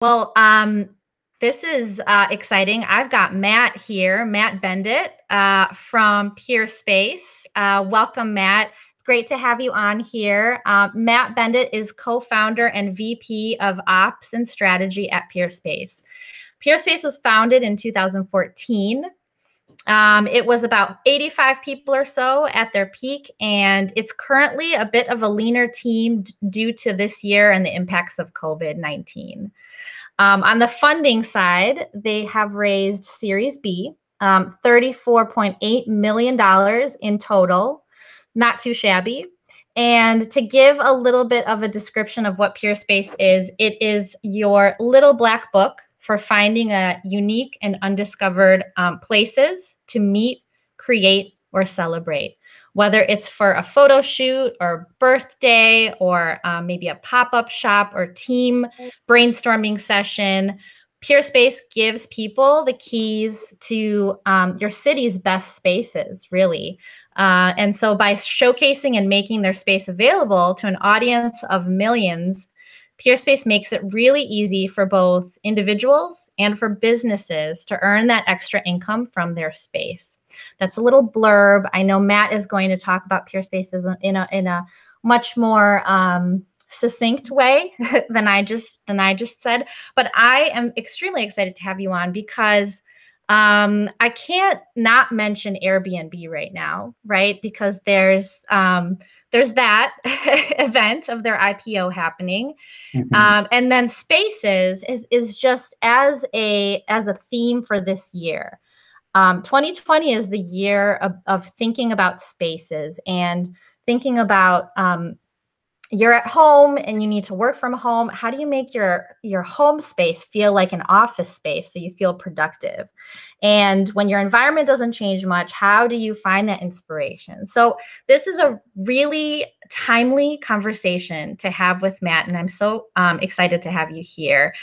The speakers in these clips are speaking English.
Well, this is exciting. I've got Matt here, Matt Bendett from Peerspace. Welcome, Matt. It's great to have you on here. Matt Bendett is co-founder and VP of Ops and Strategy at Peerspace. Peerspace was founded in 2014. It was about 85 people or so at their peak, and it's currently a bit of a leaner team due to this year and the impacts of COVID-19. On the funding side, they have raised Series B, $34.8 million in total, not too shabby. And to give a little bit of a description of what Peerspace is, it is your little black book for finding a unique and undiscovered places to meet, create, or celebrate. Whether it's for a photo shoot or birthday or maybe a pop-up shop or team brainstorming session, Peerspace gives people the keys to your city's best spaces, really. And so by showcasing and making their space available to an audience of millions, Peerspace makes it really easy for both individuals and for businesses to earn that extra income from their space. That's a little blurb. I know Matt is going to talk about Peerspaces in a much more succinct way than I just said. But I am extremely excited to have you on because I can't not mention Airbnb right now, right? Because there's that event of their IPO happening. And then spaces is just as a theme for this year. 2020 is the year of thinking about spaces and thinking about you're at home and you need to work from home. How do you make your home space feel like an office space so you feel productive? And when your environment doesn't change much, how do you find that inspiration? So this is a really timely conversation to have with Matt, and I'm so excited to have you here.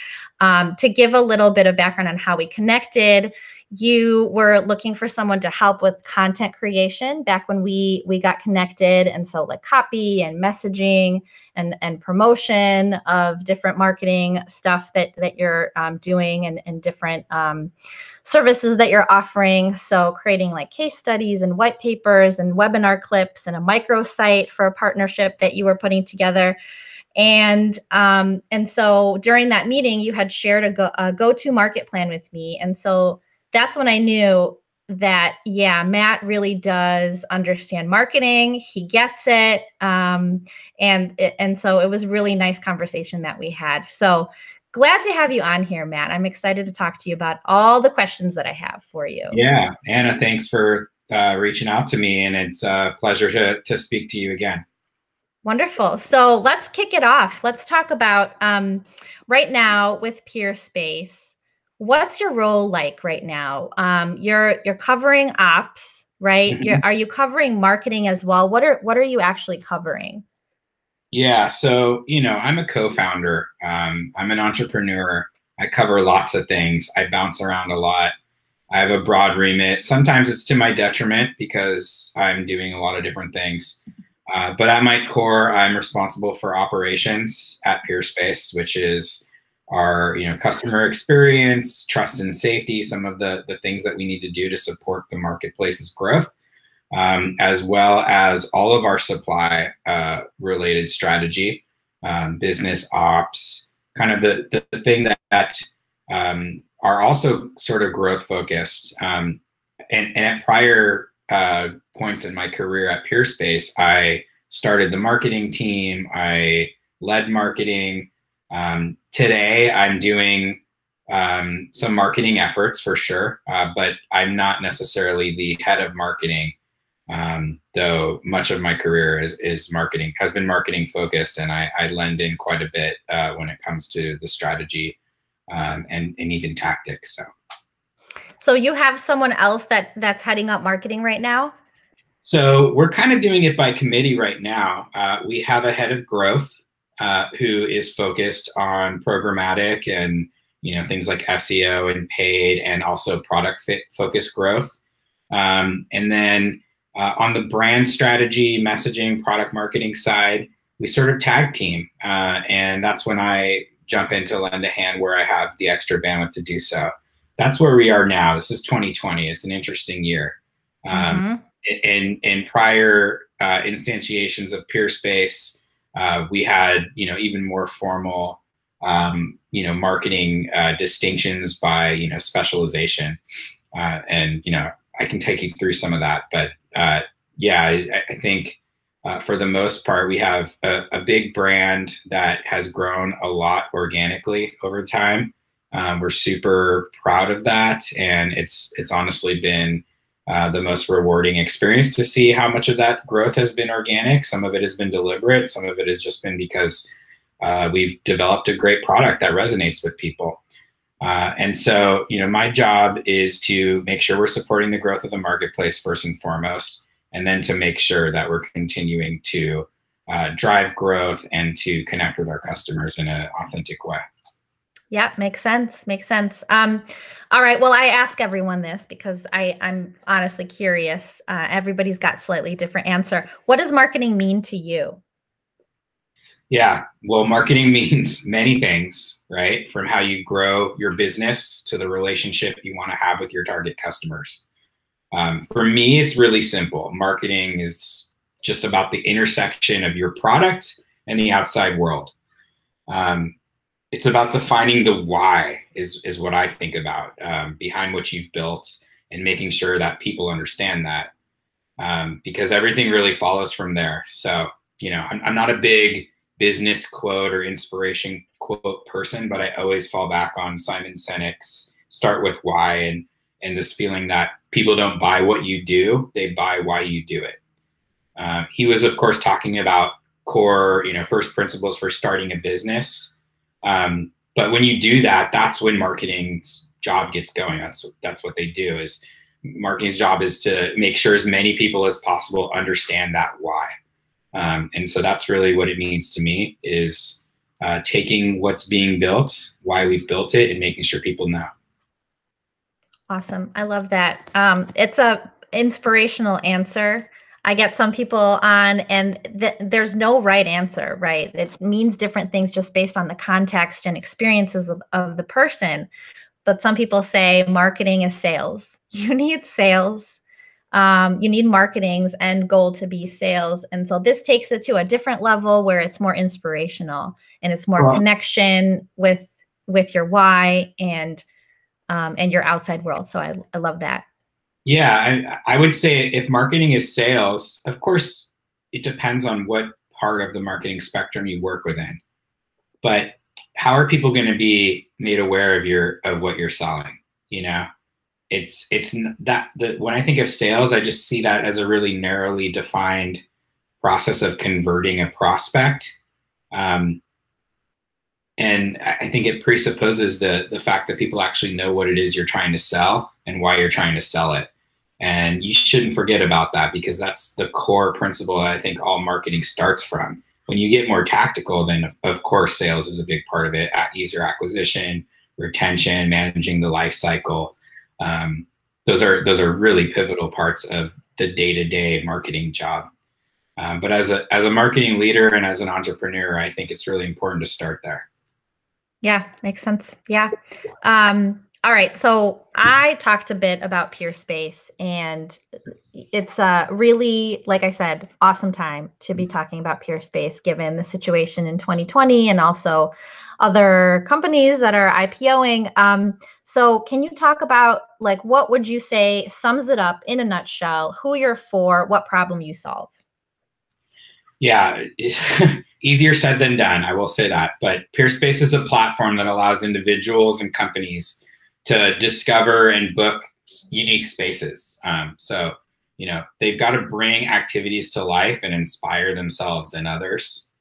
To give a little bit of background on how we connected, you were looking for someone to help with content creation back when we got connected. And so like copy and messaging and promotion of different marketing stuff that you're doing and different services that you're offering. So creating like case studies and white papers and webinar clips and a microsite for a partnership that you were putting together. And so during that meeting, you had shared a go-to market plan with me. And so that's when I knew that, yeah, Matt really does understand marketing. He gets it. And so it was a really nice conversation that we had. So glad to have you on here, Matt. I'm excited to talk to you about all the questions that I have for you. Yeah, Anna, thanks for reaching out to me. And it's a pleasure to speak to you again. Wonderful. So let's kick it off. Let's talk about right now with Peerspace. What's your role like right now? You're covering ops, right? Are you covering marketing as well? What are you actually covering? Yeah, so I'm a co-founder. I'm an entrepreneur. I cover lots of things. I bounce around a lot. I have a broad remit. Sometimes it's to my detriment because I'm doing a lot of different things. But at my core, I'm responsible for operations at Peerspace, which is our customer experience, trust and safety, some of the things that we need to do to support the marketplace's growth, as well as all of our supply related strategy, business ops, kind of the thing that are also sort of growth focused. And at prior points in my career at Peerspace, I started the marketing team. I led marketing. Today, I'm doing some marketing efforts for sure, but I'm not necessarily the head of marketing, though much of my career has been marketing focused, and I lend in quite a bit when it comes to the strategy and even tactics. So you have someone else that's heading up marketing right now? So we're kind of doing it by committee right now. We have a head of growth who is focused on programmatic and things like SEO and paid, and also product fit focused growth. And then on the brand strategy, messaging, product marketing side, we sort of tag team, and that's when I jump in to lend a hand where I have the extra bandwidth to do so. That's where we are now. This is 2020. It's an interesting year. In prior instantiations of Peerspace, we had, even more formal, marketing distinctions by, specialization. And I can take you through some of that. But I think for the most part, we have a big brand that has grown a lot organically over time. We're super proud of that, and it's honestly been the most rewarding experience to see how much of that growth has been organic. Some of it has been deliberate. Some of it has just been because we've developed a great product that resonates with people. And so, my job is to make sure we're supporting the growth of the marketplace first and foremost, and then to make sure that we're continuing to drive growth and to connect with our customers in an authentic way. Yeah, makes sense. Makes sense. All right. Well, I ask everyone this because I'm honestly curious. Everybody's got slightly different answer. What does marketing mean to you? Yeah, well, marketing means many things, right? From how you grow your business to the relationship you want to have with your target customers. For me, it's really simple. Marketing is just about the intersection of your product and the outside world. It's about defining the why is what I think about behind what you've built, and making sure that people understand that, because everything really follows from there. So, I'm not a big business quote or inspiration quote person, but I always fall back on Simon Sinek's start with why, and this feeling that people don't buy what you do, they buy why you do it. He was, of course, talking about core, first principles for starting a business. But when you do that, that's when marketing's job gets going. That's what they do. Is marketing's job is to make sure as many people as possible understand that why. And so that's really what it means to me, is taking what's being built, why we've built it, and making sure people know. Awesome. I love that. It's a inspirational answer. I get some people on, and there's no right answer, right? It means different things just based on the context and experiences of the person. But some people say marketing is sales. You need sales. You need marketing's end goal to be sales. And so this takes it to a different level where it's more inspirational and it's more connection with your why and your outside world. So I love that. Yeah, I would say if marketing is sales, of course, it depends on what part of the marketing spectrum you work within. But how are people going to be made aware of what you're selling? It's that when I think of sales, I just see that as a really narrowly defined process of converting a prospect. And I think it presupposes the fact that people actually know what it is you're trying to sell and why you're trying to sell it. And you shouldn't forget about that, because that's the core principle that I think all marketing starts from. When you get more tactical, then of course sales is a big part of it. User acquisition, retention, managing the life cycle. Those are really pivotal parts of the day-to-day marketing job. But as a marketing leader and as an entrepreneur, I think it's really important to start there. Yeah, makes sense. Yeah. All right. So I talked a bit about Peerspace, and it's a really, like I said, awesome time to be talking about Peerspace given the situation in 2020 and also other companies that are IPOing. So can you talk about, like, what would you say sums it up in a nutshell, who you're for, what problem you solve? Yeah, easier said than done, I will say that. But Peerspace is a platform that allows individuals and companies to discover and book unique spaces. So, they've got to bring activities to life and inspire themselves and others.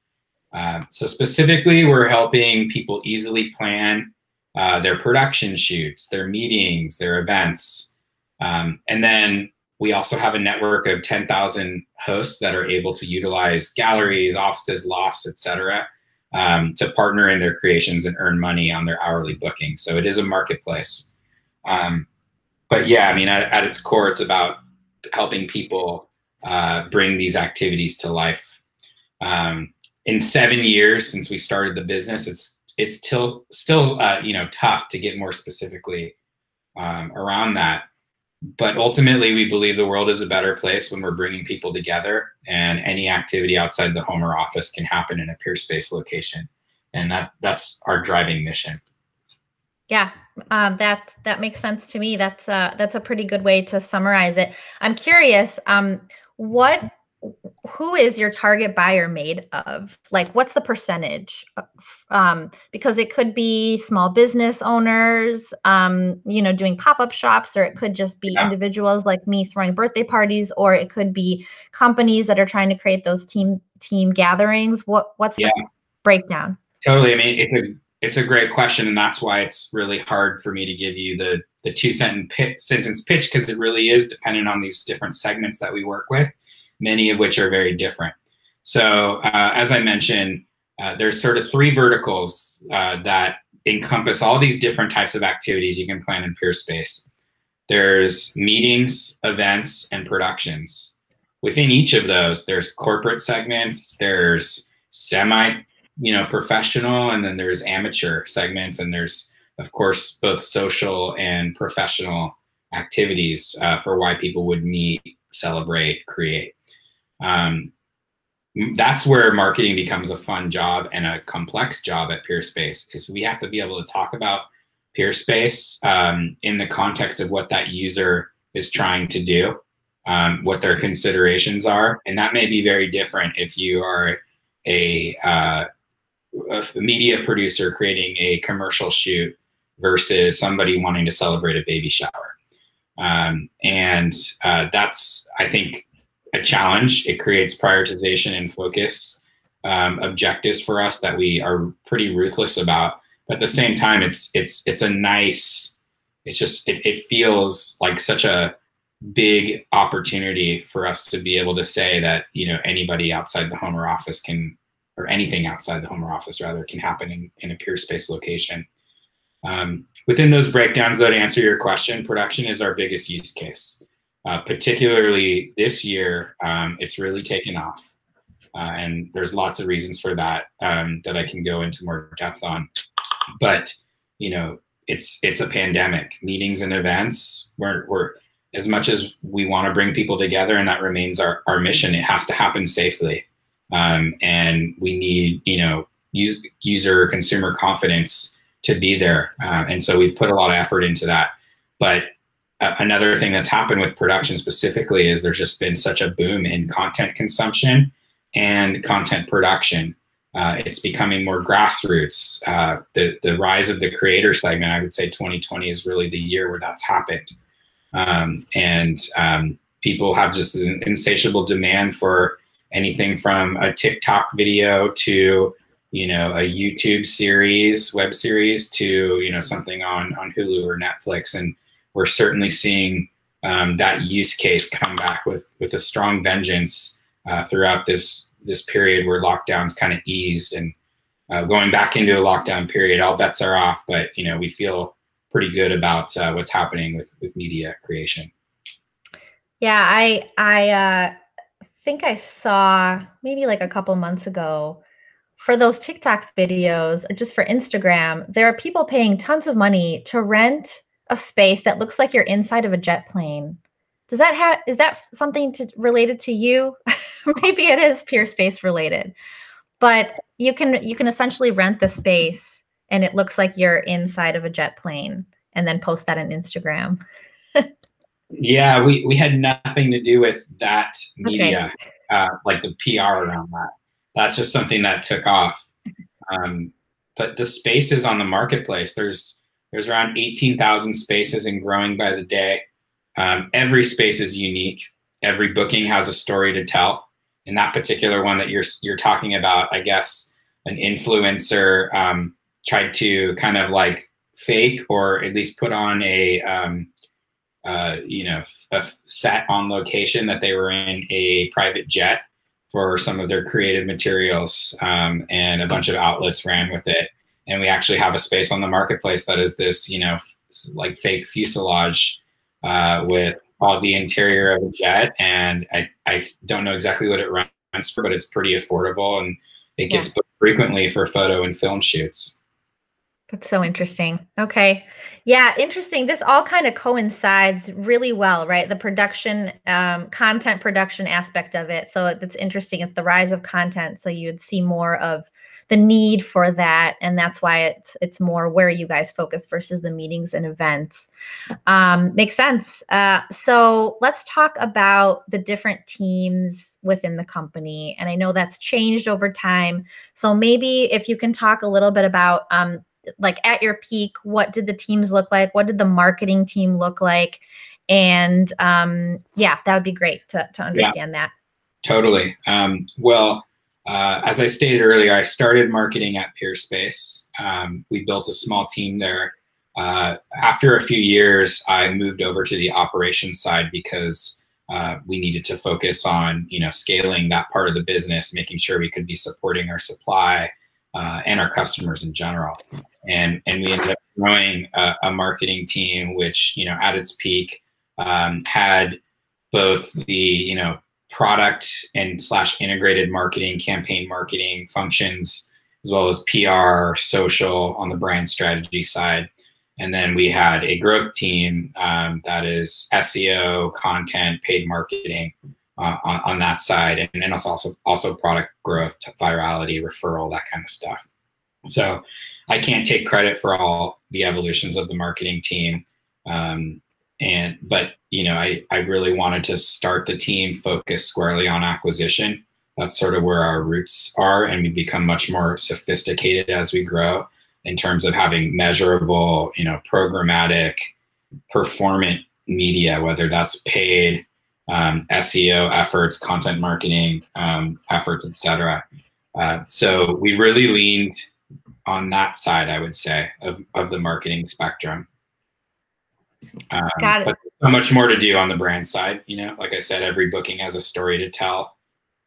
So specifically, we're helping people easily plan their production shoots, their meetings, their events. And then we also have a network of 10,000 hosts that are able to utilize galleries, offices, lofts, et cetera, to partner in their creations and earn money on their hourly booking. So it is a marketplace. But yeah, I mean, at its core, it's about helping people bring these activities to life. In 7 years since we started the business, it's still tough to get more specifically around that. But ultimately, we believe the world is a better place when we're bringing people together, and any activity outside the home or office can happen in a Peerspace location. And that's our driving mission. Yeah, that makes sense to me. That's a pretty good way to summarize it. I'm curious, what who is your target buyer made of? Like, what's the percentage? Because it could be small business owners, doing pop-up shops, or it could just be individuals like me throwing birthday parties, or it could be companies that are trying to create those team gatherings. What's the breakdown? Totally. I mean, it's a great question, and that's why it's really hard for me to give you the two-sentence pitch, because it really is dependent on these different segments that we work with, many of which are very different. So as I mentioned, there's sort of three verticals that encompass all these different types of activities you can plan in Peerspace. There's meetings, events, and productions. Within each of those, there's corporate segments, there's professional, and then there's amateur segments, and there's, of course, both social and professional activities for why people would meet, celebrate, create. That's where marketing becomes a fun job and a complex job at Peerspace, because we have to be able to talk about Peerspace in the context of what that user is trying to do, what their considerations are, and that may be very different if you are a media producer creating a commercial shoot versus somebody wanting to celebrate a baby shower. That's, I think, a challenge. It creates prioritization and focus objectives for us that we are pretty ruthless about. But at the same time, it feels like such a big opportunity for us to be able to say that, anybody outside the home or office can, or anything outside the home or office rather, can happen in a Peerspace location. Within those breakdowns, though, to answer your question, production is our biggest use case. Particularly this year, it's really taken off. And there's lots of reasons for that that I can go into more depth on. But, it's a pandemic. Meetings and events, we're as much as we want to bring people together, and that remains our mission, it has to happen safely. And we need, user consumer confidence to be there. And so we've put a lot of effort into that. But another thing that's happened with production specifically is there's just been such a boom in content consumption and content production. It's becoming more grassroots. The rise of the creator segment, I would say 2020 is really the year where that's happened. People have just an insatiable demand for anything from a TikTok video to, a YouTube series, web series, to, something on Hulu or Netflix. And we're certainly seeing that use case come back with a strong vengeance throughout this period where lockdowns kind of eased, and going back into a lockdown period, all bets are off. But we feel pretty good about what's happening with media creation. Yeah, I think I saw maybe like a couple months ago, for those TikTok videos, or just for Instagram, there are people paying tons of money to rent a space that looks like you're inside of a jet plane. Is that something related to you? Maybe it is Peerspace related, but you can essentially rent the space and it looks like you're inside of a jet plane, and then post that on Instagram. Yeah, we had nothing to do with that media, like the PR around that. That's just something that took off. But the spaces on the marketplace, there's around 18,000 spaces and growing by the day. Every space is unique. Every booking has a story to tell. In that particular one that you're talking about, I guess an influencer tried to kind of like fake, or at least put on a set on location that they were in a private jet for some of their creative materials, and a bunch of outlets ran with it. And we actually have a space on the marketplace that is this, like fake fuselage with all the interior of a jet. And I don't know exactly what it runs for, but it's pretty affordable, and it gets booked frequently for photo and film shoots. That's so interesting. Okay. Yeah, interesting. This all kind of coincides really well, right? The production, content production aspect of it. So that's interesting. It's the rise of content. So you'd see more of the need for that. And that's why it's more where you guys focus versus the meetings and events. Makes sense. So let's talk about the different teams within the company. And I know that's changed over time. So maybe if you can talk a little bit about like at your peak, what did the teams look like? What did the marketing team look like? And yeah, that would be great to understand that. Totally. As I stated earlier, I started marketing at Peerspace. We built a small team there. After a few years, I moved over to the operations side because we needed to focus on, scaling that part of the business, making sure we could be supporting our supply and our customers in general. And we ended up growing a marketing team, which, at its peak, had both the, product and / integrated marketing, campaign marketing functions, as well as PR, social on the brand strategy side. And then we had a growth team that is SEO, content, paid marketing on that side, and then also product growth, virality, referral, that kind of stuff. So I can't take credit for all the evolutions of the marketing team. But I really wanted to start the team focused squarely on acquisition. That's sort of where our roots are, and we become much more sophisticated as we grow in terms of having measurable, programmatic, performant media, whether that's paid, SEO efforts, content marketing efforts, etc. So we really leaned on that side, I would say, of the marketing spectrum. Got it. But there's so much more to do on the brand side. Like I said, every booking has a story to tell.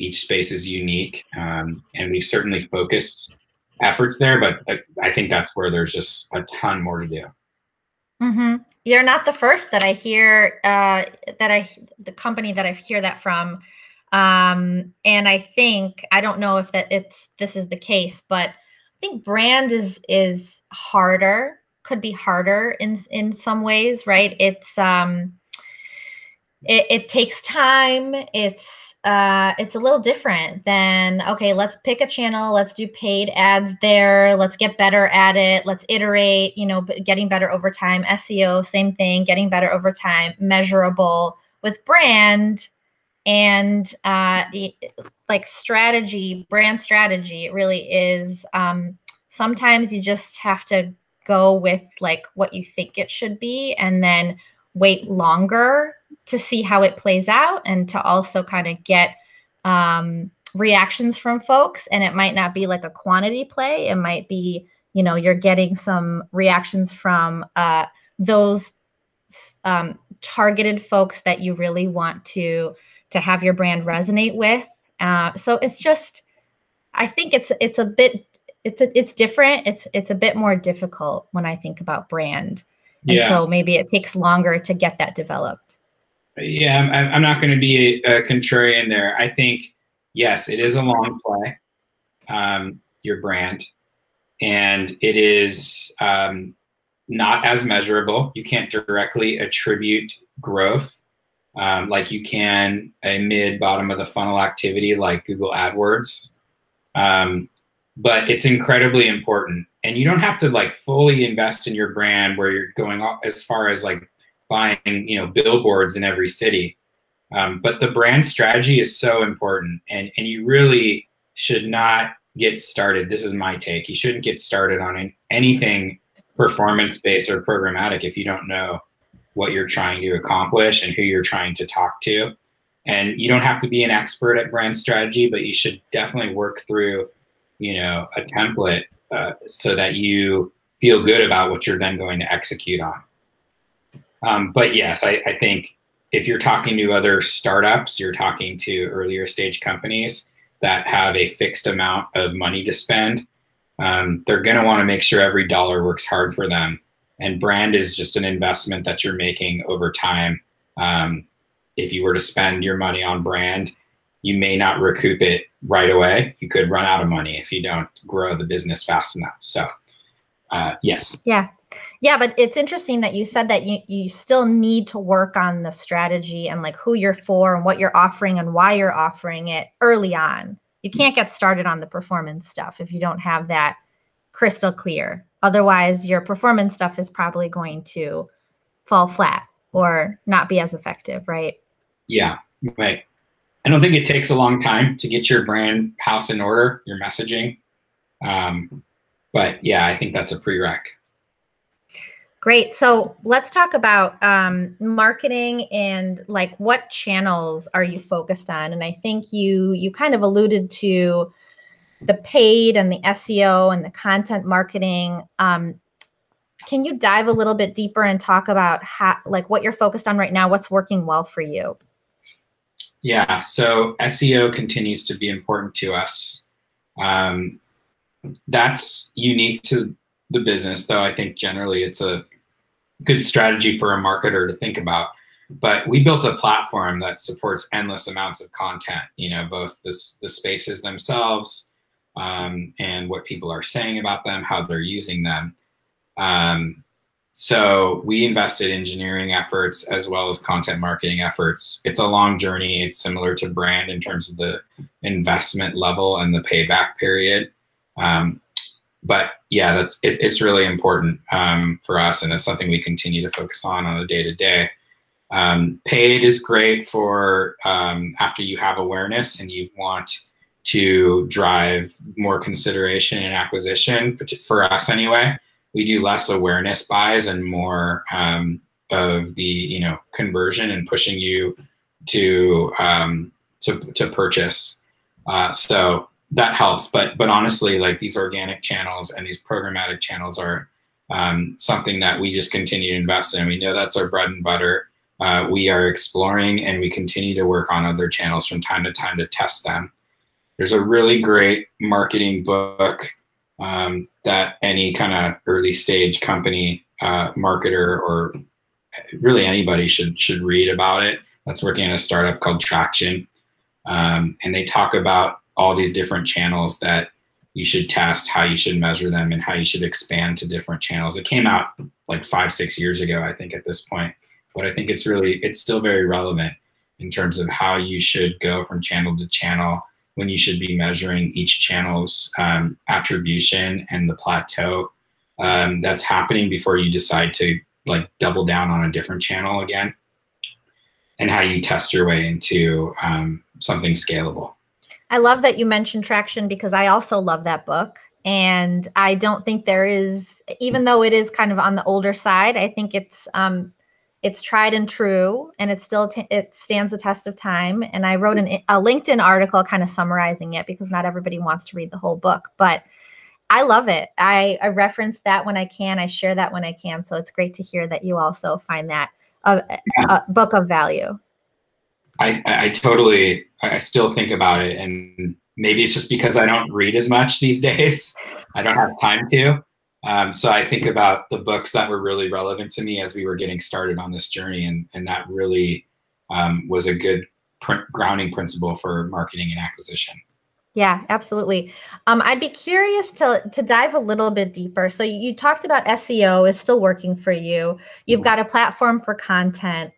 Each space is unique, and we've certainly focused efforts there, but I think that's where there's just a ton more to do. Mm-hmm. You're not the first that I hear the company that I hear that from. And I think, I don't know if this is the case, but I think brand is harder, could be harder in some ways, right? It takes time. It's a little different than, okay, let's pick a channel, let's do paid ads there, let's get better at it, let's iterate, getting better over time. SEO, same thing, getting better over time, measurable. With brand and like strategy, brand strategy, it really is. Sometimes you just have to go with like what you think it should be, and then wait longer to see how it plays out, and to also kind of get reactions from folks. And it might not be like a quantity play. It might be, you're getting some reactions from those targeted folks that you really want to have your brand resonate with. So it's just, I think it's different. It's a bit more difficult when I think about brand. And so maybe it takes longer to get that developed. Yeah, I'm not going to be a contrarian there. I think, yes, it is a long play, your brand, and it is not as measurable. You can't directly attribute growth like you can a mid-bottom of the funnel activity like Google AdWords. But it's incredibly important. And you don't have to like fully invest in your brand where you're going as far as like buying, billboards in every city. But the brand strategy is so important, and you really should not get started. This is my take. You shouldn't get started on anything performance-based or programmatic if you don't know what you're trying to accomplish and who you're trying to talk to. And you don't have to be an expert at brand strategy, but you should definitely work through, a template so that you feel good about what you're then going to execute on. But yes, I think if you're talking to other startups, you're talking to earlier stage companies that have a fixed amount of money to spend, they're going to want to make sure every dollar works hard for them. And brand is just an investment that you're making over time. If you were to spend your money on brand, you may not recoup it right away. You could run out of money if you don't grow the business fast enough. So Yes. Yeah. Yeah, but it's interesting that you said that you still need to work on the strategy and like who you're for and what you're offering and why you're offering it early on. You can't get started on the performance stuff if you don't have that crystal clear. Otherwise, your performance stuff is probably going to fall flat or not be as effective, right? Yeah, right. I don't think it takes a long time to get your brand house in order, your messaging. But yeah, I think that's a prereq. Great. So let's talk about marketing and like what channels are you focused on? And I think you kind of alluded to the paid and the SEO and the content marketing. Can you dive a little bit deeper and talk about how, like, what you're focused on right now? What's working well for you? Yeah, so SEO continues to be important to us. That's unique to the business, though I think generally it's a good strategy for a marketer to think about. But we built a platform that supports endless amounts of content, you know, both the spaces themselves and what people are saying about them, how they're using them. So we invested in engineering efforts as well as content marketing efforts. It's a long journey. It's similar to brand in terms of the investment level and the payback period. But yeah, it's really important for us, and it's something we continue to focus on a day-to-day. Paid is great for after you have awareness and you want to drive more consideration and acquisition. For us anyway, we do less awareness buys and more of the conversion and pushing you to purchase. So that helps, but honestly, like these organic channels and these programmatic channels are something that we just continue to invest in. We know that's our bread and butter. We are exploring and we continue to work on other channels from time to time to test them. There's a really great marketing book that any kind of early stage company marketer or really anybody should read about it. That's working in a startup called Traction, and they talk about all these different channels that you should test, how you should measure them, and how you should expand to different channels. It came out like 5-6 years ago, I think, at this point, but I think it's still very relevant in terms of how you should go from channel to channel, when you should be measuring each channel's attribution and the plateau that's happening before you decide to like double down on a different channel again, and how you test your way into something scalable. I love that you mentioned Traction because I also love that book. And I don't think there is, even though it is kind of on the older side, I think it's tried and true, and it stands the test of time. And I wrote a LinkedIn article kind of summarizing it because not everybody wants to read the whole book, but I love it. I reference that when I can. I share that when I can. So it's great to hear that you also find that a book of value. I still think about it, and maybe it's just because I don't read as much these days. I don't have time to. So I think about the books that were really relevant to me as we were getting started on this journey, and that really was a good grounding principle for marketing and acquisition. Yeah, absolutely. I'd be curious to dive a little bit deeper. So you talked about SEO is still working for you. You've got a platform for content.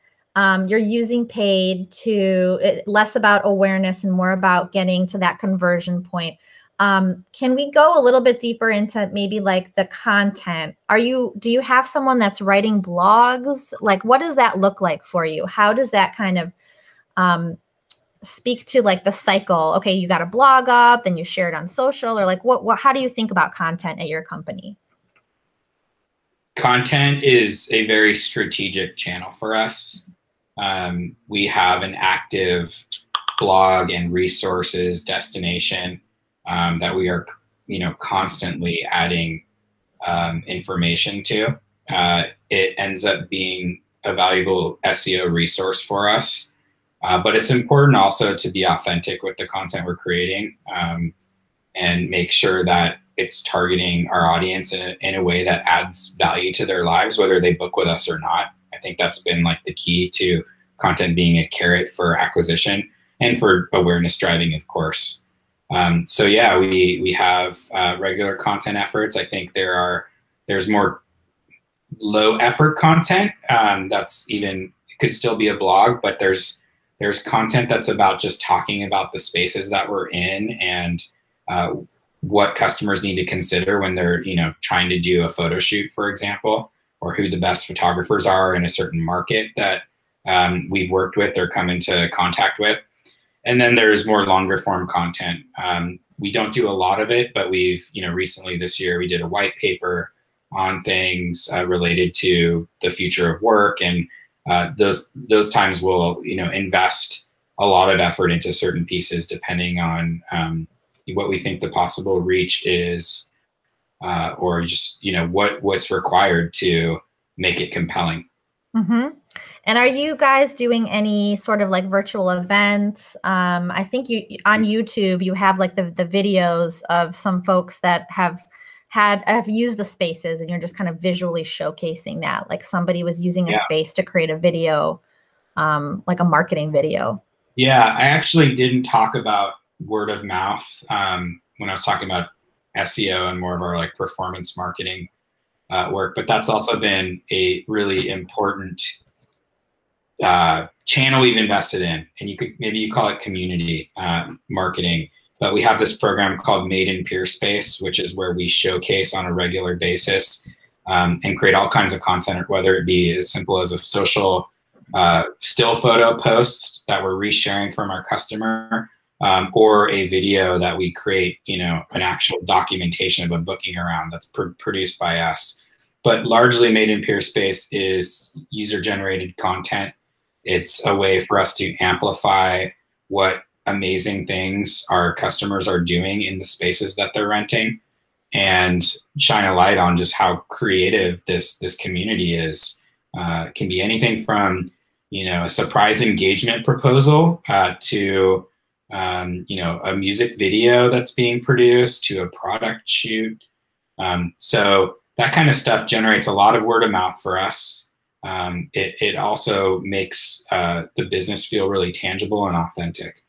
You're using paid to less about awareness and more about getting to that conversion point. Can we go a little bit deeper into maybe like the content? Do you have someone that's writing blogs? Like, what does that look like for you? How does that kind of speak to like the cycle? Okay, you got a blog up, then you share it on social, or like how do you think about content at your company? Content is a very strategic channel for us. We have an active blog and resources destination that we are, constantly adding information to. It ends up being a valuable SEO resource for us, but it's important also to be authentic with the content we're creating and make sure that it's targeting our audience in a way that adds value to their lives, whether they book with us or not. I think that's been like the key to content being a carrot for acquisition and for awareness driving, of course. So yeah, we have regular content efforts. I think there There's more low effort content that's even, it could still be a blog, but there's content that's about just talking about the spaces that we're in and what customers need to consider when they're, you know, trying to do a photo shoot, for example, or who the best photographers are in a certain market that we've worked with or come into contact with. And then there's more longer form content. We don't do a lot of it, but we've, you know, recently this year we did a white paper on things related to the future of work, and those times we'll, you know, invest a lot of effort into certain pieces depending on what we think the possible reach is, or just, you know, what's required to make it compelling. Mm-hmm. And are you guys doing any sort of like virtual events? I think you on YouTube you have like the videos of some folks that have used the spaces, and you're just kind of visually showcasing that. Like somebody was using a space to create a video, like a marketing video. Yeah, I actually didn't talk about word of mouth when I was talking about SEO and more of our like performance marketing work, but that's also been a really important channel we've invested in, and you call it community marketing. But we have this program called Made in Peerspace, which is where we showcase on a regular basis and create all kinds of content, whether it be as simple as a social still photo post that we're resharing from our customer, or a video that we create, you know, an actual documentation of a booking around that's produced by us. But largely Made in Peerspace is user-generated content. It's a way for us to amplify what amazing things our customers are doing in the spaces that they're renting, and shine a light on just how creative this community is. It can be anything from, you know, a surprise engagement proposal to you know, a music video that's being produced, to a product shoot. So that kind of stuff generates a lot of word of mouth for us. It also makes the business feel really tangible and authentic.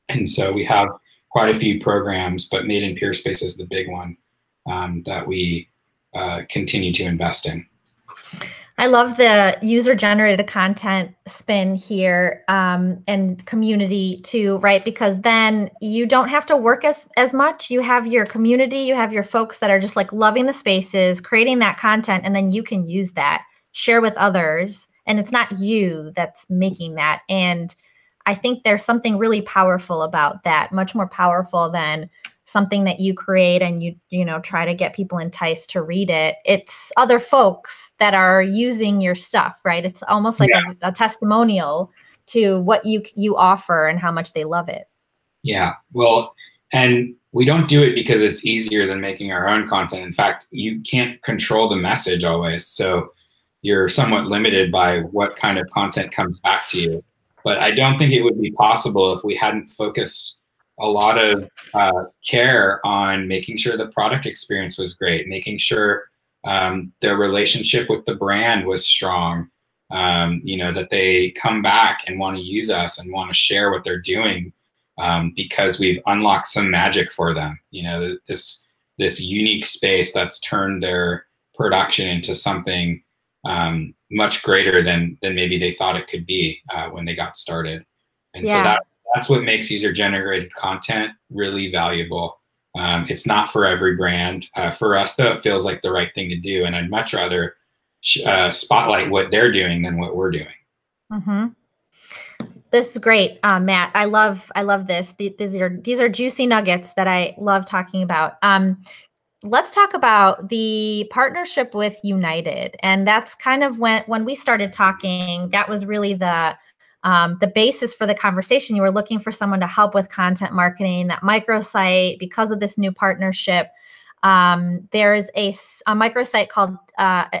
And so we have quite a few programs, but Made in Peerspace is the big one that we continue to invest in. I love the user-generated content spin here, and community too, right? Because then you don't have to work as much. You have your community, you have your folks that are just like loving the spaces, creating that content, and then you can use that, share with others, and it's not you that's making that. And I think there's something really powerful about that, much more powerful than something that you create and you know, try to get people enticed to read it. It's other folks that are using your stuff, right? It's almost like a testimonial to what you offer and how much they love it. Yeah, well, and we don't do it because it's easier than making our own content. In fact, you can't control the message always, so you're somewhat limited by what kind of content comes back to you. But I don't think it would be possible if we hadn't focused a lot of care on making sure the product experience was great, making sure their relationship with the brand was strong, you know, that they come back and want to use us and want to share what they're doing because we've unlocked some magic for them. You know, this unique space that's turned their production into something much greater than maybe they thought it could be when they got started. And so that's what makes user-generated content really valuable. It's not for every brand. For us, though, it feels like the right thing to do, and I'd much rather spotlight what they're doing than what we're doing. Mm-hmm. This is great, Matt. I love this. These are juicy nuggets that I love talking about. Let's talk about the partnership with United, and that's kind of when we started talking. That was really the basis for the conversation. You were looking for someone to help with content marketing, that microsite, because of this new partnership. There's a microsite called,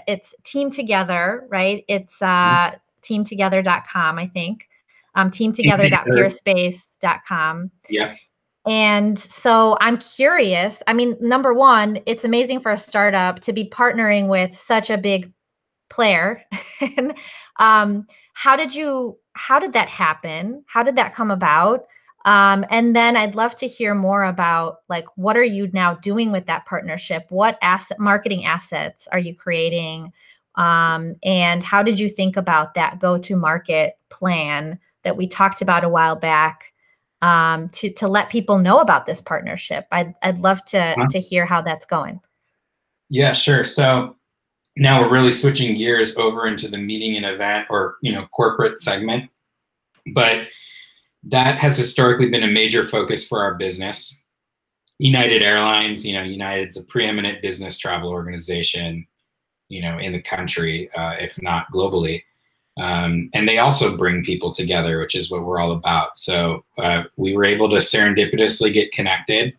it's Team Together, right? It's teamtogether.com, I think. Teamtogether.peerspace.com. Yeah. And so I'm curious. I mean, number one, it's amazing for a startup to be partnering with such a big player. And how did that happen? How did that come about? And then I'd love to hear more about, like, what are you now doing with that partnership? What marketing assets are you creating? And how did you think about that go-to-market plan that we talked about a while back, to let people know about this partnership? I'd love to hear how that's going. Yeah, sure. So now we're really switching gears over into the meeting and event, or corporate segment, but that has historically been a major focus for our business. United Airlines, United's a preeminent business travel organization, in the country, if not globally. And they also bring people together, which is what we're all about. So we were able to serendipitously get connected,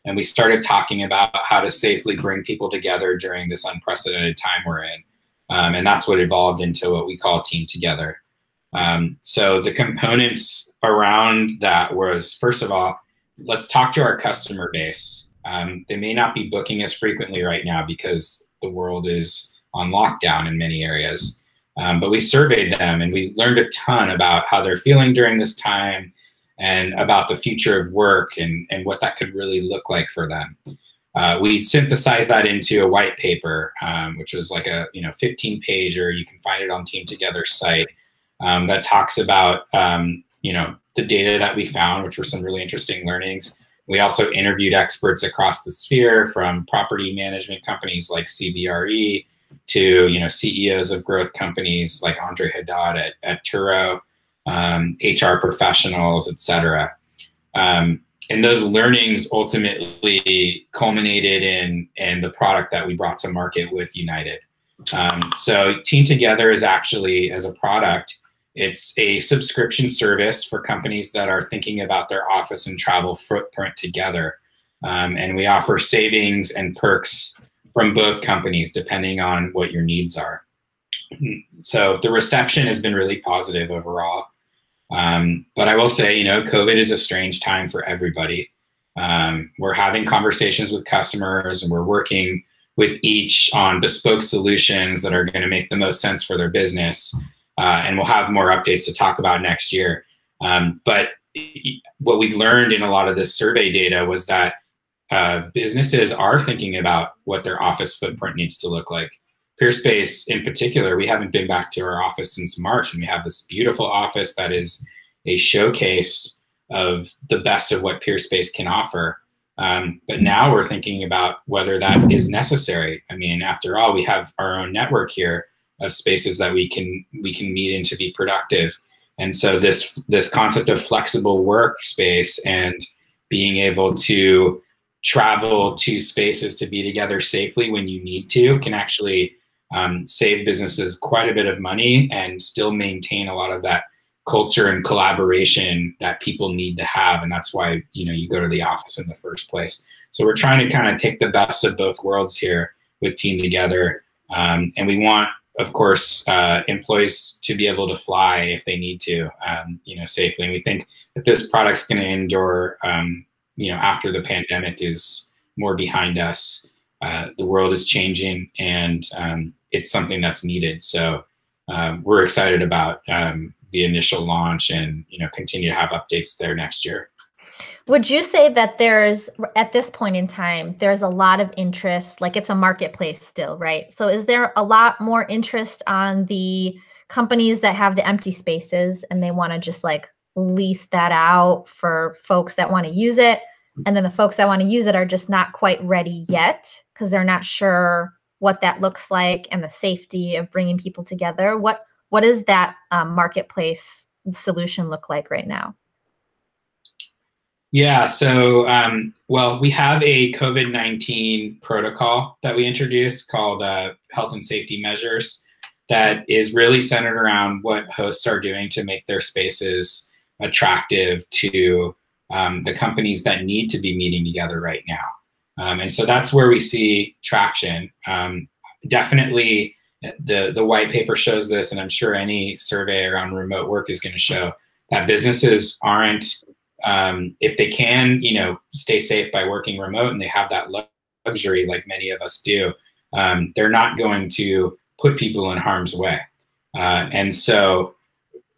and we started talking about how to safely bring people together during this unprecedented time we're in. And that's what evolved into what we call Team Together. So the components around that was, first of all, let's talk to our customer base. They may not be booking as frequently right now because the world is on lockdown in many areas. But we surveyed them, and we learned a ton about how they're feeling during this time, and about the future of work, and what that could really look like for them. We synthesized that into a white paper, which was like a 15-pager. You can find it on Team Together's site, that talks about the data that we found, which were some really interesting learnings. We also interviewed experts across the sphere, from property management companies like CBRE to CEOs of growth companies like Andre Haddad at Turo, HR professionals, etc. And those learnings ultimately culminated in the product that we brought to market with United. So Team Together is actually, as a product, it's a subscription service for companies that are thinking about their office and travel footprint together. And we offer savings and perks from both companies, depending on what your needs are. So the reception has been really positive overall. But I will say, COVID is a strange time for everybody. We're having conversations with customers, and we're working with each on bespoke solutions that are going to make the most sense for their business. And we'll have more updates to talk about next year. But what we learned in a lot of this survey data was that businesses are thinking about what their office footprint needs to look like. Peerspace in particular, we haven't been back to our office since March, and we have this beautiful office that is a showcase of the best of what Peerspace can offer. But now we're thinking about whether that is necessary. I mean, after all, we have our own network here of spaces that we can meet in to be productive. And so this concept of flexible workspace and being able to travel to spaces to be together safely when you need to can actually save businesses quite a bit of money and still maintain a lot of that culture and collaboration that people need to have. And that's why, you go to the office in the first place. So we're trying to kind of take the best of both worlds here with Team Together. And we want, of course, employees to be able to fly if they need to, safely. And we think that this product's going to endure, after the pandemic is more behind us. The world is changing, and it's something that's needed. So we're excited about the initial launch, and continue to have updates there next year. Would you say that at this point in time, there's a lot of interest, like it's a marketplace still, right? So is there a lot more interest on the companies that have the empty spaces and they want to just like lease that out for folks that want to use it? And then the folks that want to use it are just not quite ready yet because they're not sure what that looks like and the safety of bringing people together. What does that marketplace solution look like right now? Yeah, so, well, we have a COVID-19 protocol that we introduced called Health and Safety Measures that is really centered around what hosts are doing to make their spaces attractive to the companies that need to be meeting together right now. And so that's where we see traction. Definitely the white paper shows this, and I'm sure any survey around remote work is going to show that businesses aren't, if they can, stay safe by working remote, and they have that luxury like many of us do, they're not going to put people in harm's way. And so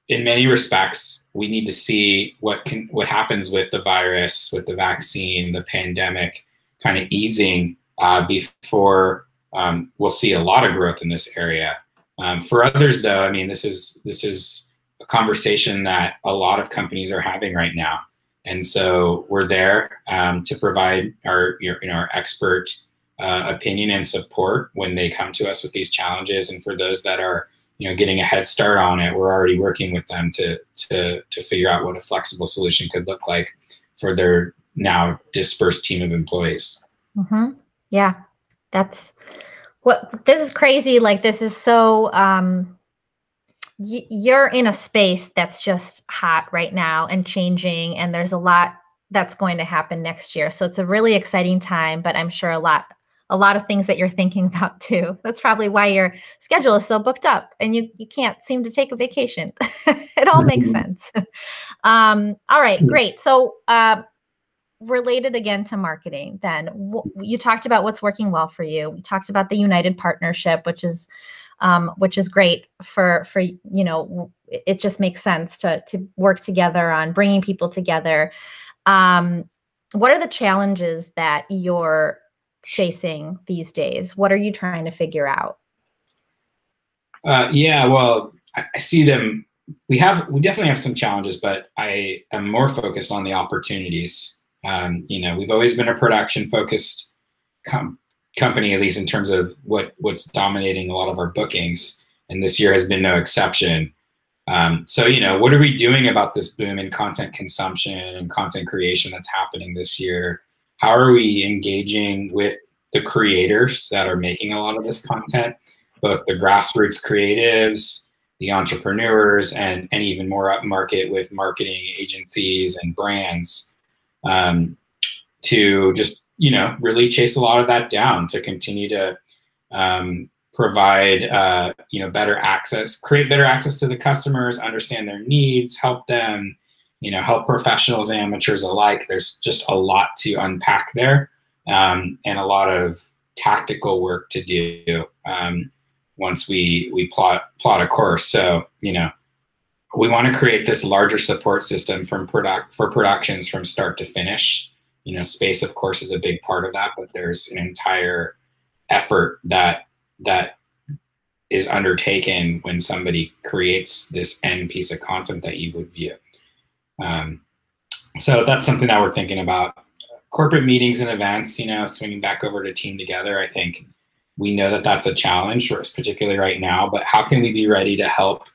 in many respects, we need to see what happens with the virus, with the vaccine, the pandemic kind of easing before we'll see a lot of growth in this area. For others, though, I mean, this is a conversation that a lot of companies are having right now, and so we're there to provide our expert opinion and support when they come to us with these challenges. And for those that are getting a head start on it, we're already working with them to figure out what a flexible solution could look like for their now dispersed team of employees. Mm-hmm. Yeah, this is crazy. Like, this is so, you're in a space that's just hot right now and changing, and there's a lot that's going to happen next year. So it's a really exciting time, but I'm sure a lot of things that you're thinking about too. That's probably why your schedule is so booked up and you can't seem to take a vacation. It all makes sense. All right, great. So related again to marketing, then you talked about what's working well for you. We talked about the United partnership, which is great for it just makes sense to work together on bringing people together. What are the challenges that you're facing these days? What are you trying to figure out? Yeah, well, I see them. We definitely have some challenges, but I am more focused on the opportunities. We've always been a production-focused company, at least in terms of what's dominating a lot of our bookings, and this year has been no exception. So, what are we doing about this boom in content consumption and content creation that's happening this year? How are we engaging with the creators that are making a lot of this content, both the grassroots creatives, the entrepreneurs, and even more upmarket with marketing agencies and brands, to just, really chase a lot of that down, to continue to provide, better access, create better access to the customers, understand their needs, help them, help professionals and amateurs alike. There's just a lot to unpack there, and a lot of tactical work to do once we plot a course. So, we want to create this larger support system for productions from start to finish. Space, of course, is a big part of that, but there's an entire effort that is undertaken when somebody creates this end piece of content that you would view. So that's something that we're thinking about. Corporate meetings and events, swinging back over to Team Together. I think we know that that's a challenge for us, particularly right now, but how can we be ready to help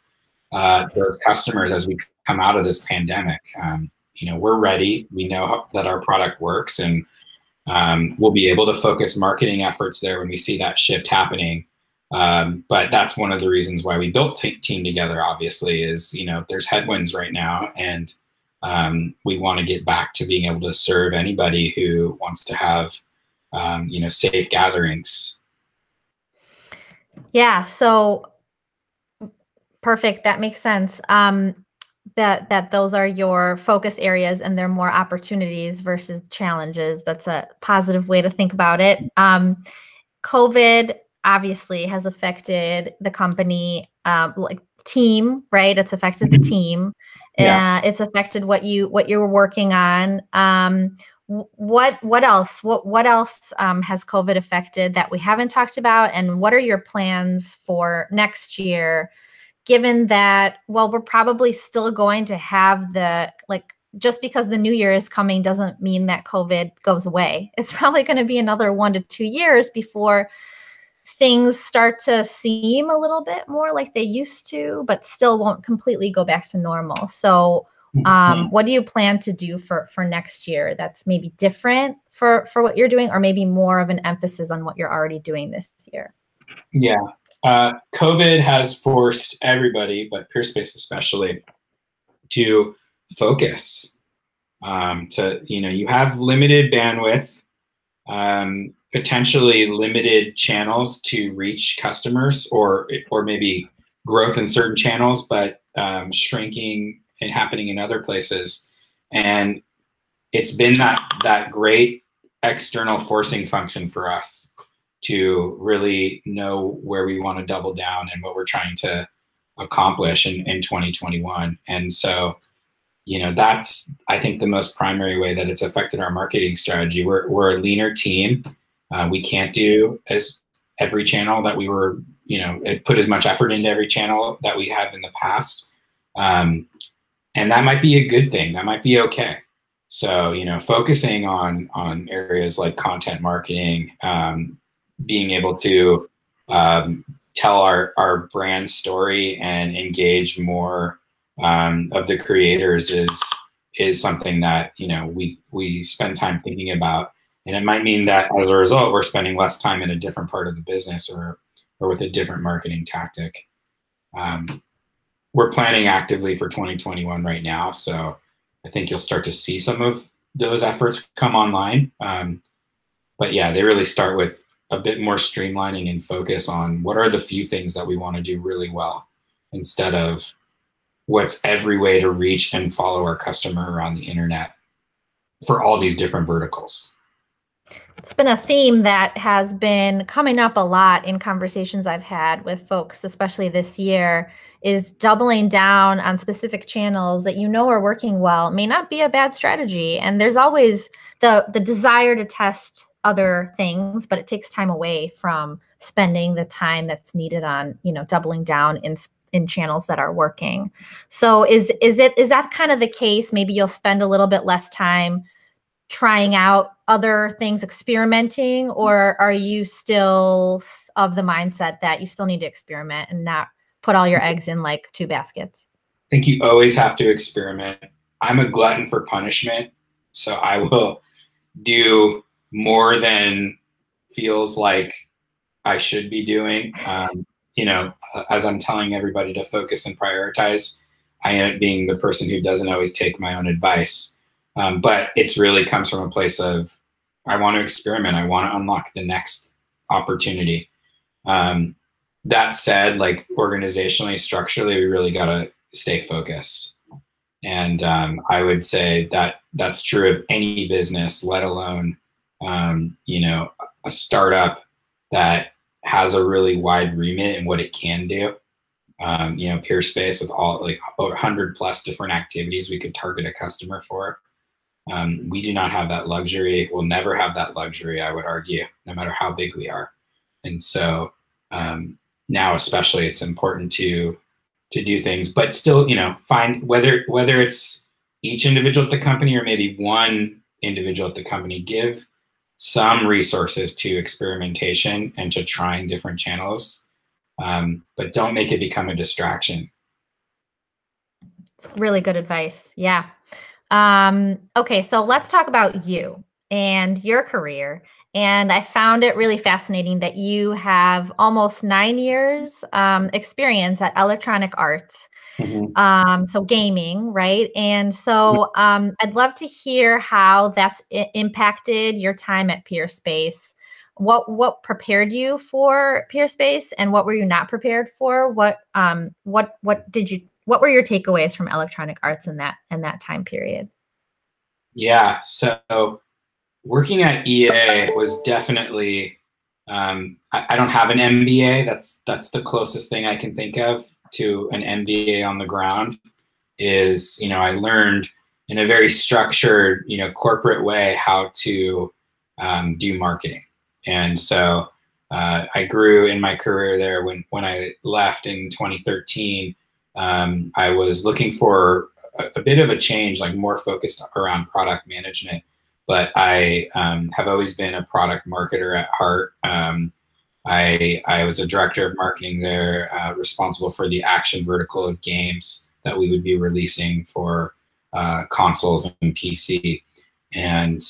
those customers as we come out of this pandemic? We're ready. We know that our product works, and we'll be able to focus marketing efforts there when we see that shift happening. But that's one of the reasons why we built Team Together, obviously, is, there's headwinds right now, and we want to get back to being able to serve anybody who wants to have, safe gatherings. Yeah, so perfect. That makes sense. That those are your focus areas and they're more opportunities versus challenges. That's a positive way to think about it. COVID obviously has affected the company, like team, right? It's affected the team. Yeah. It's affected what you were working on. What else? What else has COVID affected that we haven't talked about? And what are your plans for next year? Given that, well, we're probably still going to have just because the new year is coming doesn't mean that COVID goes away. It's probably going to be another 1 to 2 years before things start to seem a little bit more like they used to, but still won't completely go back to normal. So what do you plan to do for next year that's maybe different for what you're doing, or maybe more of an emphasis on what you're already doing this year? Yeah. COVID has forced everybody, but Peerspace especially, to focus. You have limited bandwidth, potentially limited channels to reach customers, or maybe growth in certain channels, but shrinking and happening in other places. And it's been that great external forcing function for us to really know where we want to double down and what we're trying to accomplish in 2021. And so That's, I think, the most primary way that it's affected our marketing strategy. We're a leaner team. We can't do as every channel that we were, put as much effort into every channel that we have in the past. And that might be a good thing. That might be okay. So, focusing on areas like content marketing, being able to tell our brand story and engage more of the creators is something that we spend time thinking about, and it might mean that as a result we're spending less time in a different part of the business or with a different marketing tactic. We're planning actively for 2021 right now, so I think you'll start to see some of those efforts come online. But yeah, they really start with a bit more streamlining and focus on what are the few things that we want to do really well, instead of what's every way to reach and follow our customer around the internet for all these different verticals. It's been a theme that has been coming up a lot in conversations I've had with folks, especially this year, is doubling down on specific channels that are working well. It may not be a bad strategy. And there's always the desire to test other things, but it takes time away from spending the time that's needed on, doubling down in channels that are working. So is that kind of the case? Maybe you'll spend a little bit less time trying out other things, experimenting, or are you still of the mindset that you still need to experiment and not put all your eggs in like two baskets? I think you always have to experiment. I'm a glutton for punishment, so I will do more than feels like I should be doing. As I'm telling everybody to focus and prioritize, I end up being the person who doesn't always take my own advice. But it's really comes from a place of, I want to experiment. I want to unlock the next opportunity. That said, like organizationally, structurally, we really got to stay focused. And I would say that that's true of any business, let alone, a startup that has a really wide remit in what it can do. Peerspace with all like 100+ different activities we could target a customer for. We do not have that luxury. We'll never have that luxury, I would argue, no matter how big we are. And so now especially it's important to do things, but still, find whether it's each individual at the company or maybe one individual at the company, give some resources to experimentation and to trying different channels, but don't make it become a distraction. It's really good advice. Yeah. Okay, so let's talk about you and your career. And I found it really fascinating that you have almost 9 years experience at Electronic Arts. Mm-hmm. So gaming, right? And so I'd love to hear how that's impacted your time at Peerspace. What prepared you for Peerspace, and what were you not prepared for? What were your takeaways from Electronic Arts in that time period? Yeah, so working at EA was definitely, I don't have an MBA. That's the closest thing I can think of to an MBA on the ground. Is, I learned in a very structured, corporate way how to do marketing. And so I grew in my career there. When I left in 2013, I was looking for a bit of a change, like more focused around product management. But I have always been a product marketer at heart. I was a director of marketing there, responsible for the action vertical of games that we would be releasing for consoles and PC, and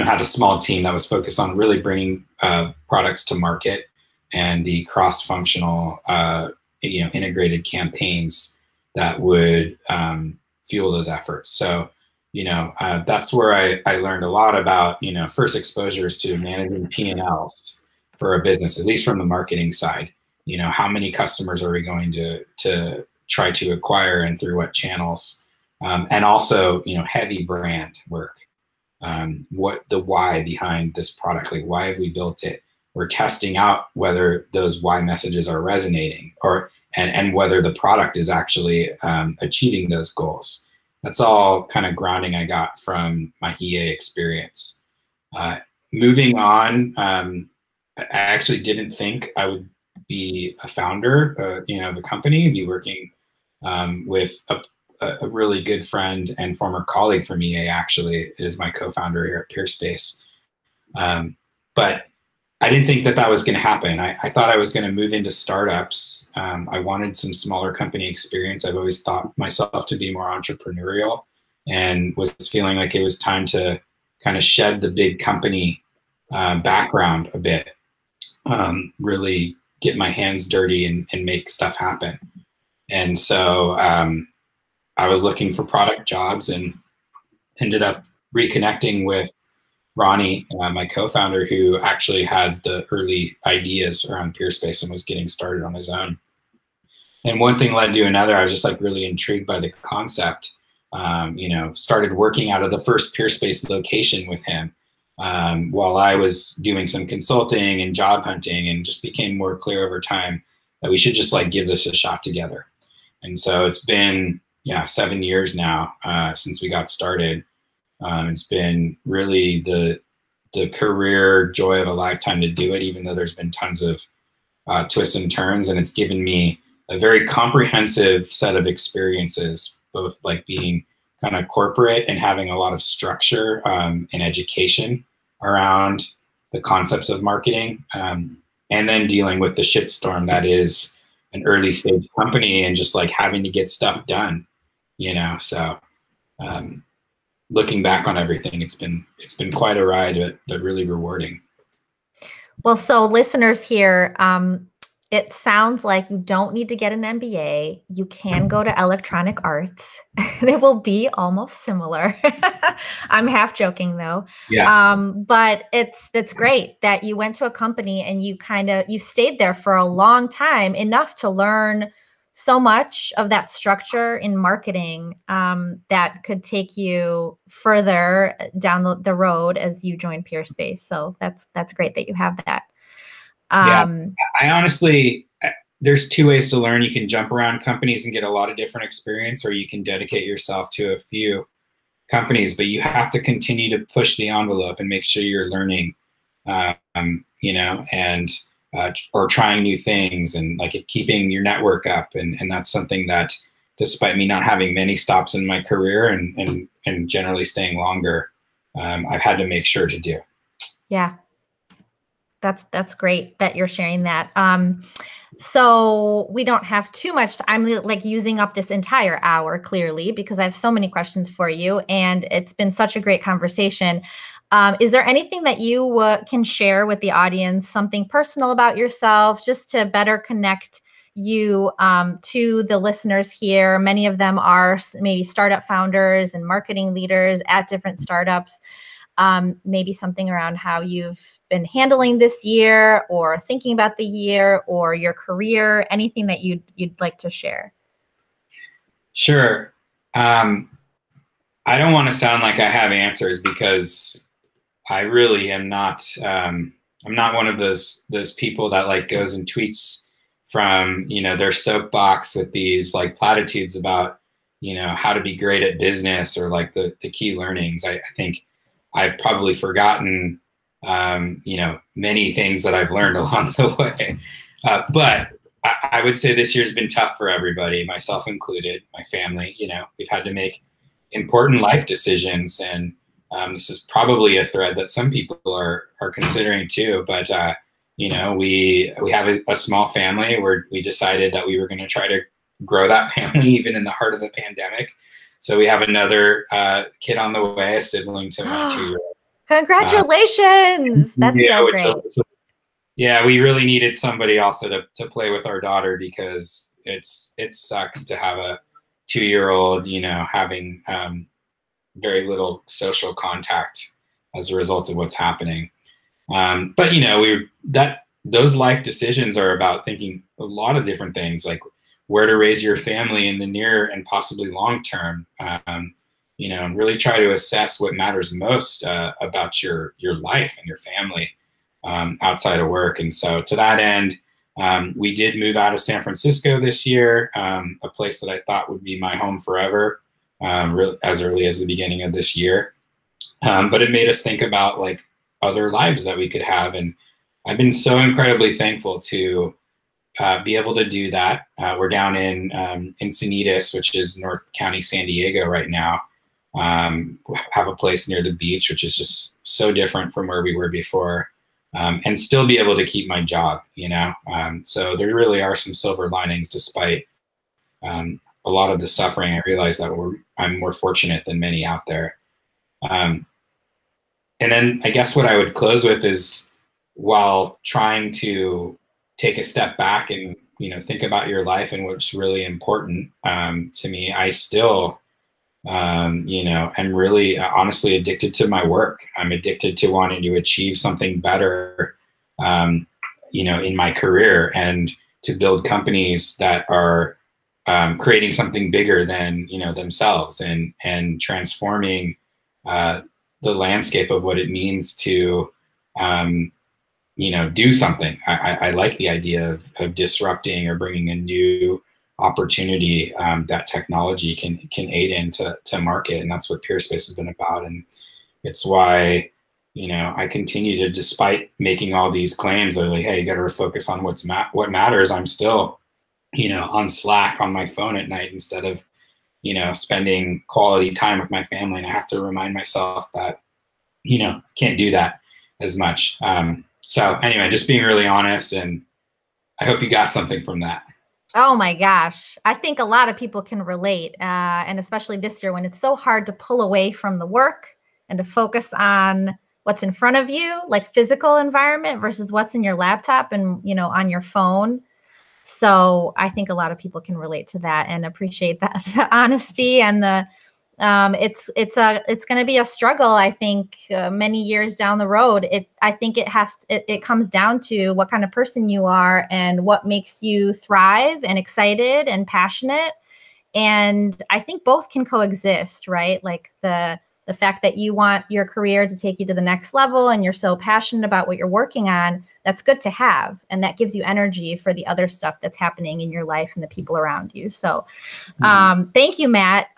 had a small team that was focused on really bringing products to market and the cross-functional, integrated campaigns that would fuel those efforts. So, that's where I learned a lot about, first exposures to managing P&Ls for a business, at least from the marketing side. How many customers are we going to try to acquire and through what channels? And also, heavy brand work. What the why behind this product, like why have we built it? We're testing out whether those why messages are resonating and whether the product is actually achieving those goals. that's all kind of grounding I got from my EA experience. Uh, Moving on, I actually didn't think I would be a founder, of a company, be working with a really good friend and former colleague from EA. Actually, is my co-founder here at Peerspace. But I didn't think that was going to happen. I thought I was going to move into startups. I wanted some smaller company experience. I've always thought myself to be more entrepreneurial, and was feeling like it was time to kind of shed the big company background a bit, really get my hands dirty and make stuff happen. And so I was looking for product jobs and ended up reconnecting with Ronnie, my co-founder, who actually had the early ideas around Peerspace and was getting started on his own. And one thing led to another. I was just like really intrigued by the concept. Started working out of the first Peerspace location with him while I was doing some consulting and job hunting, and just became more clear over time that we should just like give this a shot together. And so it's been 7 years now since we got started. It's been really the career joy of a lifetime to do it, even though there's been tons of twists and turns, and it's given me a very comprehensive set of experiences, both like being kind of corporate and having a lot of structure and education around the concepts of marketing, and then dealing with the shitstorm that is an early stage company and just like having to get stuff done, so looking back on everything, it's been quite a ride, but really rewarding. Well, so listeners here, it sounds like you don't need to get an MBA. You can go to electronic arts, and it will be almost similar. I'm half joking though. Yeah. But it's great that you went to a company and you stayed there for a long time, enough to learn so much of that structure in marketing that could take you further down the road as you join Peerspace. So that's great that you have that. Yeah, I honestly, there's two ways to learn. You can jump around companies and get a lot of different experience, or you can dedicate yourself to a few companies, but you have to continue to push the envelope and make sure you're learning, or trying new things, and like keeping your network up. And that's something that, despite me not having many stops in my career and generally staying longer, I've had to make sure to do. Yeah. That's great that you're sharing that. So we don't have too much. I'm like using up this entire hour clearly because I have so many questions for you, and it's been such a great conversation. Is there anything that you can share with the audience, something personal about yourself, just to better connect you to the listeners here? Many of them are maybe startup founders and marketing leaders at different startups. Maybe something around how you've been handling this year, or thinking about the year, or your career, anything that you'd like to share. Sure. I don't want to sound like I have answers, because I really am not. I'm not one of those people that like goes and tweets from their soapbox with these like platitudes about how to be great at business, or like the key learnings. I think I've probably forgotten, many things that I've learned along the way. But I would say this year's been tough for everybody, myself included, my family. We've had to make important life decisions, and this is probably a thread that some people are considering too. But we have a small family where we decided that we were going to try to grow that family even in the heart of the pandemic. So we have another kid on the way, a sibling to my 2-year-old. Congratulations! That's so great. Yeah, we really needed somebody also to play with our daughter, because it sucks to have a 2-year-old, having very little social contact as a result of what's happening. But those life decisions are about thinking a lot of different things, like where to raise your family in the near and possibly long term, and really try to assess what matters most about your life and your family outside of work. And so to that end, we did move out of San Francisco this year, a place that I thought would be my home forever. as early as the beginning of this year. But it made us think about like other lives that we could have. And I've been so incredibly thankful to be able to do that. We're down in Encinitas, which is North County, San Diego right now. Have a place near the beach, which is just so different from where we were before, and still be able to keep my job, you know? So there really are some silver linings despite a lot of the suffering. I realize that I'm more fortunate than many out there. And then I guess what I would close with is, while trying to take a step back and, you know, think about your life and what's really important to me, I still, you know, am really honestly addicted to my work. I'm addicted to wanting to achieve something better, you know, in my career, and to build companies that are creating something bigger than, you know, themselves, and transforming the landscape of what it means to, you know, do something. I like the idea of disrupting or bringing a new opportunity that technology can aid in to market. And that's what Peerspace has been about. And it's why, you know, I continue to, despite making all these claims, they're like, hey, you got to refocus on what matters. I'm still, you know, on Slack on my phone at night instead of, you know, spending quality time with my family. And I have to remind myself that, you know, I can't do that as much. So anyway, just being really honest, and I hope you got something from that. Oh my gosh. I think a lot of people can relate. And especially this year when it's so hard to pull away from the work and to focus on what's in front of you, like physical environment versus what's in your laptop and, you know, on your phone. So I think a lot of people can relate to that and appreciate that the honesty and the it's going to be a struggle. I think many years down the road. I think it comes down to what kind of person you are and what makes you thrive and excited and passionate. And I think both can coexist, right? Like the fact that you want your career to take you to the next level and you're so passionate about what you're working on, that's good to have. And that gives you energy for the other stuff that's happening in your life and the people around you. So thank you, Matt.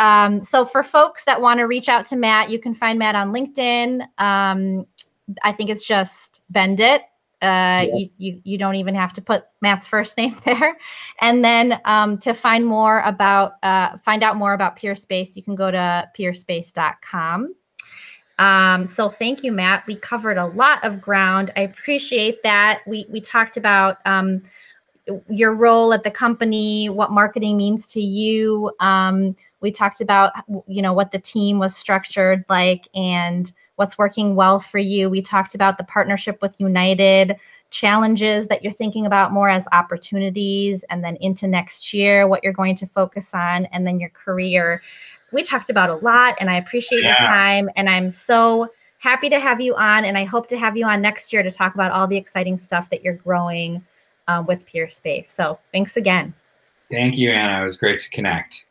So for folks that want to reach out to Matt, you can find Matt on LinkedIn. I think it's just Bendett. You don't even have to put Matt's first name there. And then to find out more about Peerspace, you can go to peerspace.com. So thank you, Matt. We covered a lot of ground. I appreciate that. We talked about your role at the company, what marketing means to you. We talked about, you know, what the team was structured like and what's working well for you. We talked about the partnership with United, challenges that you're thinking about more as opportunities, and then into next year, what you're going to focus on, and then your career. We talked about a lot, and I appreciate your time, and I'm so happy to have you on, and I hope to have you on next year to talk about all the exciting stuff that you're growing with Peerspace. So thanks again. Thank you, Anna. It was great to connect.